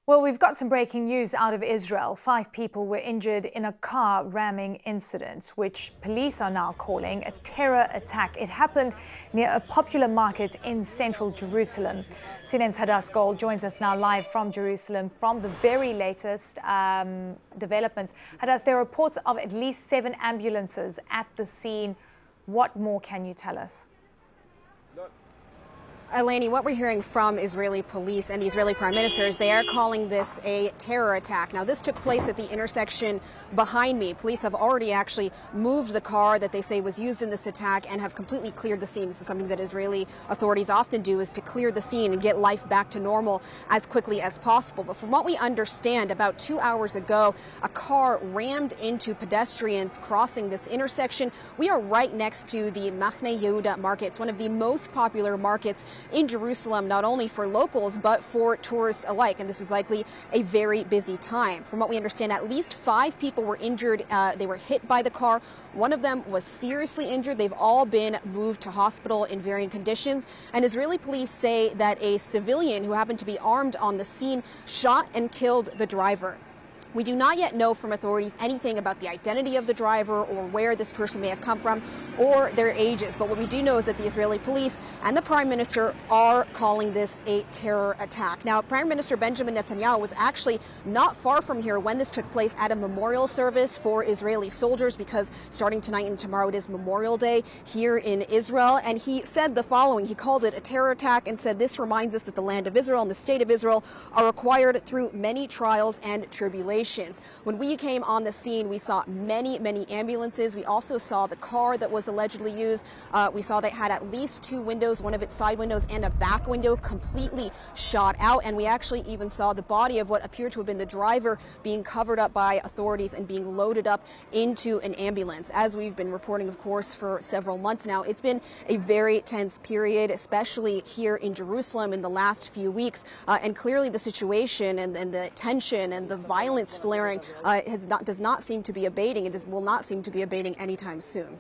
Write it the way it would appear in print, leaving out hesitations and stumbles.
Well, we've got some breaking news out of Israel. 5 people were injured in a car ramming incident, which police are now calling a terror attack. It happened near a popular market in central Jerusalem. CNN's Hadas's Gold joins us now live from Jerusalem from the very latest developments. Hadas, there are reports of at least 7 ambulances at the scene. What more can you tell us? Eleni, what we're hearing from Israeli police and the Israeli prime minister is they are calling this a terror attack. Now, this took place at the intersection behind me. Police have already actually moved the car that they say was used in this attack and have completely cleared the scene. This is something that Israeli authorities often do, is to clear the scene and get life back to normal as quickly as possible. But from what we understand, about 2 hours ago, a car rammed into pedestrians crossing this intersection. We are right next to the Yehuda market. It's one of the most popular markets in Jerusalem, not only for locals, but for tourists alike. And this was likely a very busy time. From what we understand, at least 5 people were injured. They were hit by the car. One of them was seriously injured. They've all been moved to hospital in varying conditions. And Israeli police say that a civilian who happened to be armed on the scene shot and killed the driver. We do not yet know from authorities anything about the identity of the driver or where this person may have come from or their ages. But what we do know is that the Israeli police and the prime minister are calling this a terror attack. Now, Prime Minister Benjamin Netanyahu was actually not far from here when this took place at a memorial service for Israeli soldiers, because starting tonight and tomorrow it is Memorial Day here in Israel. And he said the following. He called it a terror attack and said this reminds us that the land of Israel and the state of Israel are required through many trials and tribulations. When we came on the scene, we saw many ambulances. We also saw the car that was allegedly used. We saw that it had at least 2 windows, one of its side windows and a back window completely shot out. And we actually even saw the body of what appeared to have been the driver being covered up by authorities and being loaded up into an ambulance. As we've been reporting, of course, for several months now, it's been a very tense period, especially here in Jerusalem in the last few weeks. And clearly the situation and the tension and the violence flaring does not seem to be abating. It will not seem to be abating anytime soon.